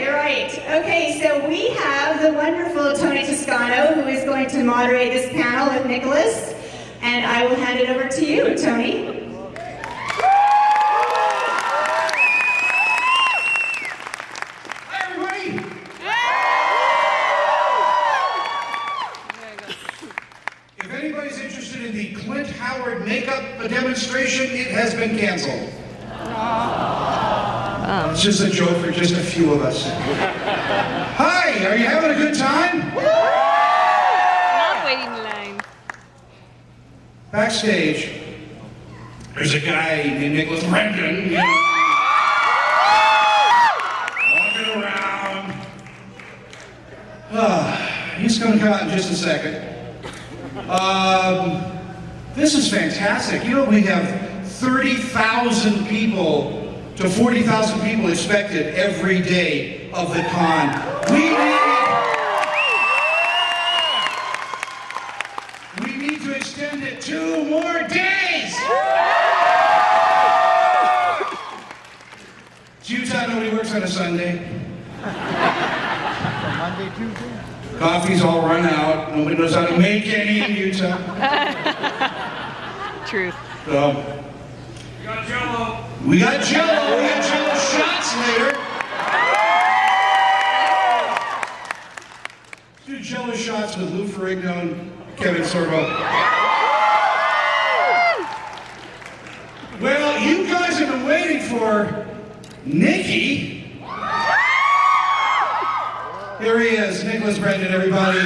you're right. Okay, so we have the wonderful Tony Toscano, who is going to moderate this panel with Nicolas, and I will hand it over to you, Tony. Makeup demonstration, it has been canceled. It's just a joke for just a few of us. Hi, are you having a good time? Not waiting in line. Backstage, there's a guy named Nicolas, Brendon, you know, walking around. He's going to come out in just a second. This is fantastic. You know, we have 30,000 people to 40,000 people expected every day of the con. We need to extend it 2 more days. It's Utah, nobody works on a Sunday. Monday, Tuesday. Coffee's all run out. Nobody knows how to make any in Utah. Truth. So, we got Jello. We got Jello shots later. Let's do Jello shots with Lou Ferrigno and Kevin Sorbo. Well, you guys have been waiting for Nicky. Here he is, Nicolas Brendon, everybody.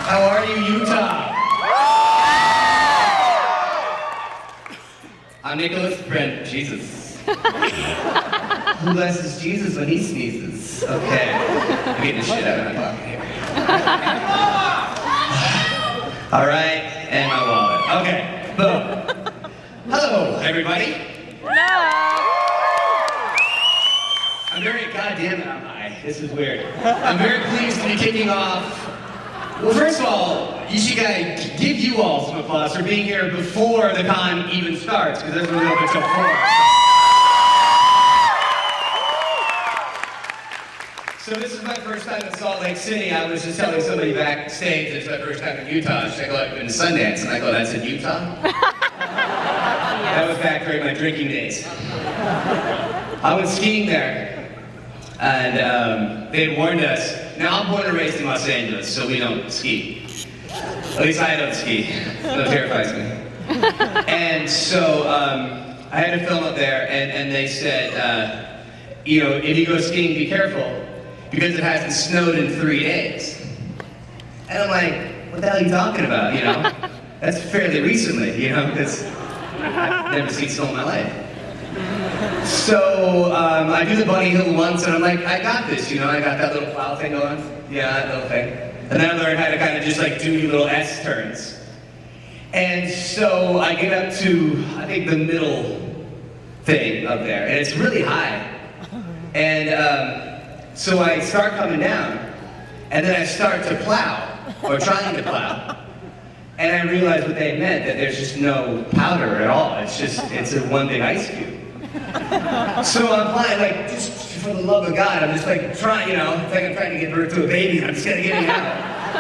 How are you, Utah? I'm Nicolas Brendon. Jesus. Who blesses Jesus when he sneezes? Okay. I'm getting the shit out of my pocket here. All right, and my wallet. Okay, boom. Hello, everybody. Hello. I'm very, goddamn it, I'm high. This is weird. I'm very pleased to be kicking off. Well, first of all, you should give you all some applause for being here before the con even starts, because this was open till 4. So this is my first time in Salt Lake City. I was just telling somebody backstage it's my first time in Utah. She's like, oh, I've been to Sundance. And I go, that's in Utah? That was back during my drinking days. I went skiing there, and they had warned us. Now, I'm born and raised in Los Angeles, so we don't ski. At least I don't ski. That terrifies me. And so I had to film up there, and they said, you know, if you go skiing, be careful, because it hasn't snowed in 3 days. And I'm like, what the hell are you talking about, you know? That's fairly recently, you know, because I've never seen snow in my life. So I do the bunny hill once, and I'm like, I got this, you know, I got that little plow thing going. Yeah, that little thing. And then I learned how to kind of just like do little S turns. And so I get up to, I think, the middle thing up there, and it's really high. And so I start coming down, and then I start to plow, or trying to plow. And I realized what they meant, that there's just no powder at all. It's a one big ice cube. So I'm flying, like, just for the love of God, I'm just like trying, you know, it's like I'm trying to give birth to a baby, and I'm just gonna get it out.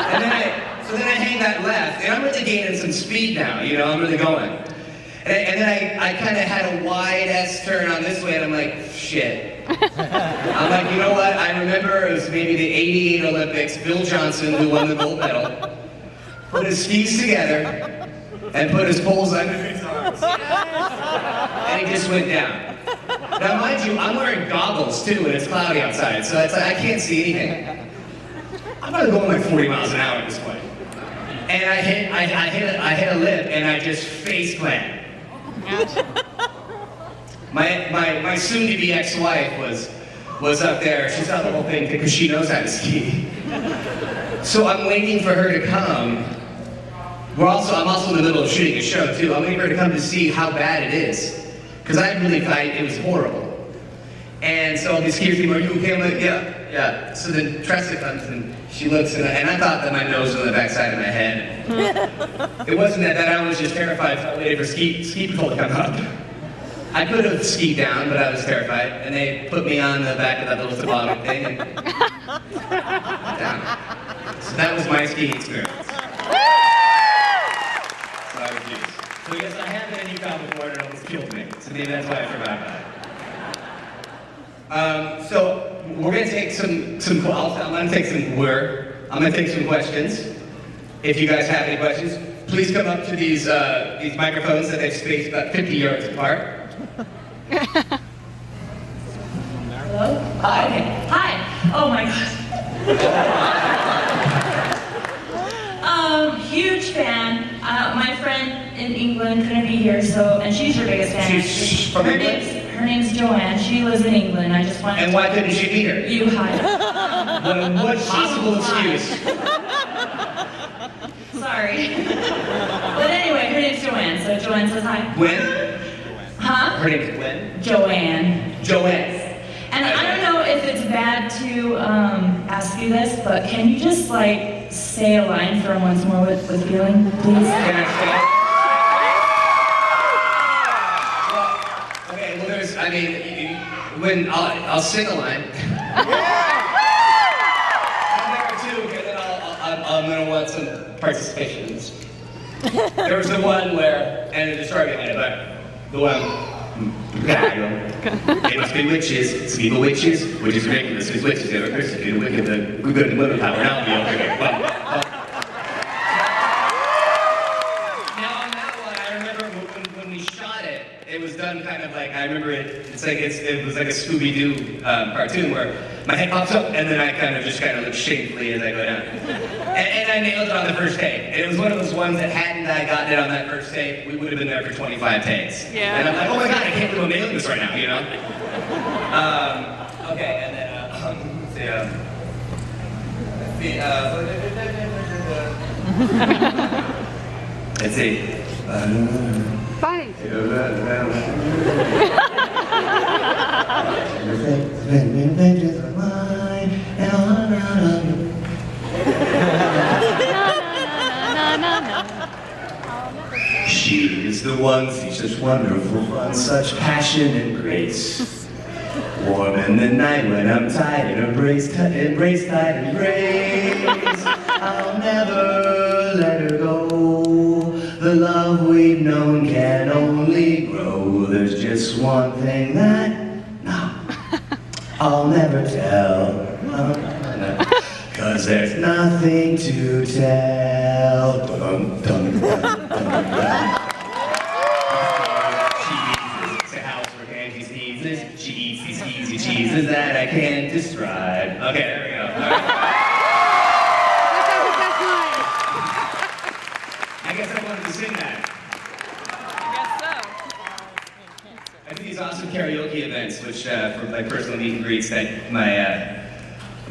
And then I hang that left, and I'm really gaining some speed now, you know, I'm really going. And then I kind of had a wide S turn on this way, and I'm like, shit. I'm like, you know what, I remember it was maybe the '88 Olympics, Bill Johnson, who won the gold medal, put his skis together, and put his poles under his arms. And he just went down. Now, mind you, I'm wearing goggles too, and it's cloudy outside, so it's like, I can't see anything. I'm probably going like 40 miles an hour at this point. And I hit a lip, and I just face planted. My soon-to-be ex-wife was up there. She saw the whole thing because she knows how to ski. So I'm waiting for her to come. I'm also in the middle of shooting a show too. I'm waiting for her to come to see how bad it is. because it was horrible. And so all these security people are, you okay? I'm like, yeah. So then Tressa comes and she looks, and I thought that my nose was on the backside of my head. It wasn't that, I was just terrified. I was waiting for ski patrol to come up. I could have skied down, but I was terrified. And they put me on the back of that little toboggan thing and down. So that was my skiing experience. So I was used. So yes, I have been in Utah before and it almost killed me. So maybe that's why I forgot about it. So we're gonna take I'm gonna take some questions. If you guys have any questions, please come up to these microphones that they've spaced about 50 yards apart. Hello? Hi. Okay. Hi. Oh my God. Huge fan. My friend in England couldn't be here, and she's your biggest fan. She's from England? Her name's Joanne. She lives in England. I just wanted And why couldn't she be here? You hide. What possible excuse? Sorry. But anyway, her name's Joanne, so Joanne says hi. Gwen? Huh? Her name's Gwen? Joanne. Joanne. And I don't know if it's bad to ask you this, but can you just say a line for once more with feeling, please? Can I say? Okay, well when I'll sing a line. And there are two, and then I'm gonna want some participations. There was the one where, and it's started in it, but the one. It must be witches, it's evil witches, which is ridiculous, because witches are persecuted, wicked, the good and women power, now be over here. Now on that one, I remember when we shot it, it was done kind of like, I remember it was like a Scooby-Doo cartoon where my head pops up and then I kind of look shamefully as I go down. And I nailed it on the first take. And it was one of those ones that hadn't I gotten it on that first take, we would have been there for 25 takes. Yeah. And I'm like, oh my God, I can't believe I'm nailing this right now, you know? Okay, and then, let's see. Fine. She is the one, she's such wonderful fun, such passion and grace. Warm in the night when I'm tired, embrace, tight, embrace. I'll never let her go. The love we've known can only grow. There's just one thing that, no, I'll never tell. Cause there's nothing to tell. Dun, dun, dun, dun, dun. She eats a house where Angie sneezes. She eats these easy cheeses that I can't describe. Okay, there we go. All right. I guess I wanted to sing that. I do these awesome karaoke events, which for my personal meet and greets that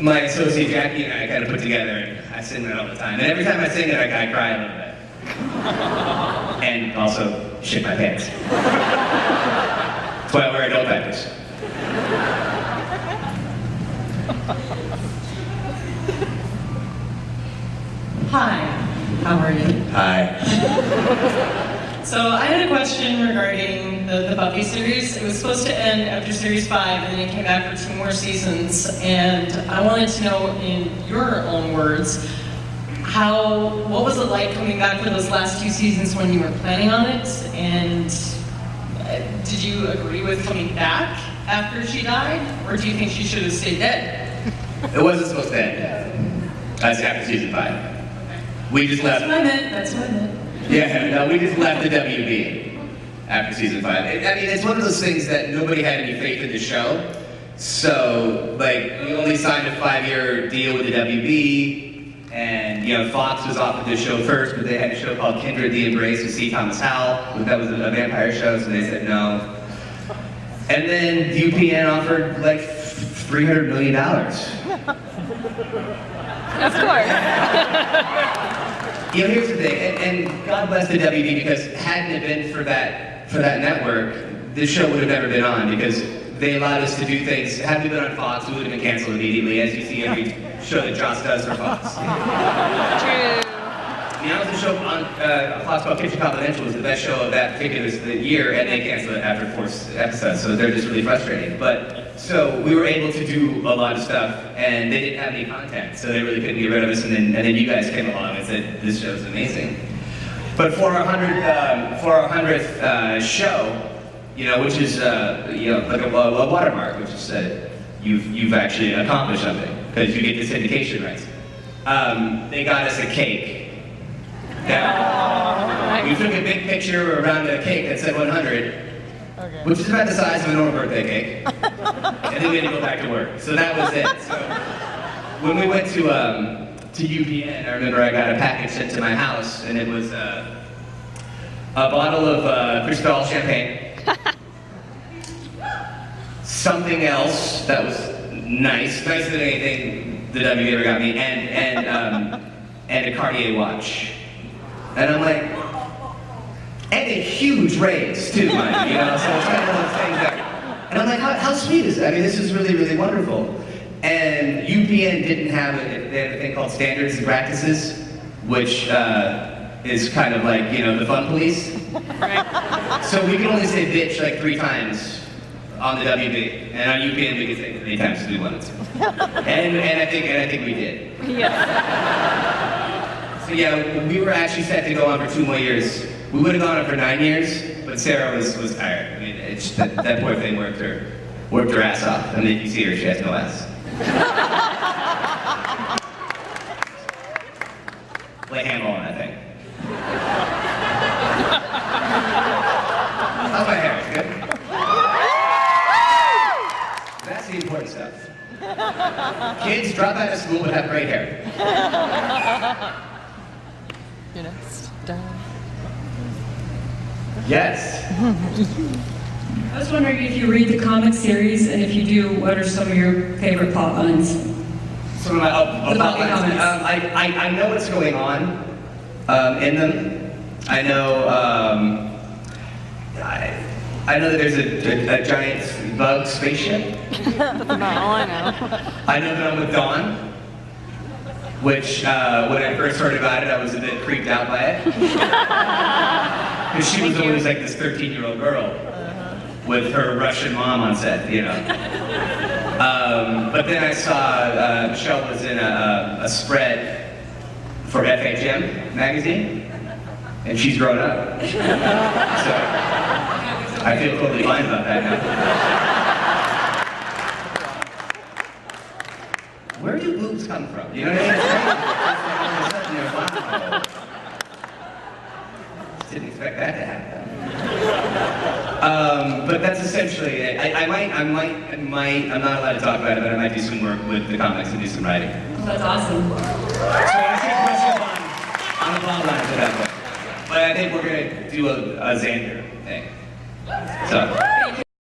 my associate Jackie and I kind of put together, and I sing that all the time. And every time I sing it, I cry a little bit. And also shit my pants. That's why I wear adult diapers. Hi, how are you? Hi. So I had a question regarding the Buffy series. It was supposed to end after series 5, and then it came back for 2 more seasons. And I wanted to know, in your own words, what was it like coming back for those last 2 seasons when you were planning on it? And did you agree with coming back after she died, or do you think she should have stayed dead? It wasn't supposed to end. That's after season 5. We just left. That's what I meant. Yeah, no, we just left the WB after season 5. It's one of those things that nobody had any faith in the show. So, we only signed a 5-year deal with the WB, and Fox was offered this show first, but they had a show called Kindred the Embrace with C. Thomas Howell. That was a vampire show, so they said no. And then UPN offered $300 million. Of course. Here's the thing, and God bless the WB, because hadn't it been for that network, this show would have never been on because they allowed us to do things. Had we been on Fox, we would have been canceled immediately, as you see every show that Joss does for Fox. True. The honest show on Fox called Kitchen Confidential was the best show of that particular year, and they canceled it after 4 episodes, so they're just really frustrating. But, so we were able to do a lot of stuff, and they didn't have any content, so they really couldn't get rid of us, and then you guys came along and said, this show's amazing. But for our 100th show, you know, which is, you know, like a watermark, which is you've actually accomplished something, because you get the syndication rights. They got us a cake. Yeah. We took a big picture around a cake that said 100, which is about the size of a normal birthday cake. And then we had to go back to work. So that was it. So when we went to UPN, I remember I got a package sent to my house, and it was a bottle of Cristal champagne, something else that was nicer than anything the W ever got me, and a Cartier watch. And I'm like, and a huge raise too, mind you know, so it's kind of those things that, and I'm like, how sweet is it? I mean, this is really, really wonderful. And UPN didn't have they had a thing called standards and practices, which is kind of like, you know, the fun police. So we can only say bitch like 3 times on the WB, and on UPN we can say it 3 times if we wanted to. And I think we did. Yes. So yeah, we were actually set to go on for 2 more years. We would have gone on for 9 years, but Sarah was tired. I mean, it's that poor thing worked her ass off. And if you see her, she has no ass. Lay handle on that thing. How's my hair? Good? That's the important stuff. Kids, drop out of school but have great hair. You're next. Done. Yes. I was wondering if you read the comic series, and if you do, what are some of your favorite plot lines? Some of my The plot lines. comics. I know what's going on in them. I know I know that there's a giant bug spaceship. That's about all I know. I know that I'm with Dawn, which when I first heard about it, I was a bit creeped out by it. Because she was always like this 13-year-old girl with her Russian mom on set, you know. But then I saw Michelle was in a spread for FHM magazine, and she's grown up. So I feel totally fine about that now. Where do boobs come from? You know what I mean? Wow. Just didn't expect that to happen. But that's essentially it. I'm not allowed to talk about it, but I might do some work with the comics and do some writing. That's awesome. So I take questions on the plot lines at that point. But I think we're gonna do a Xander thing. So.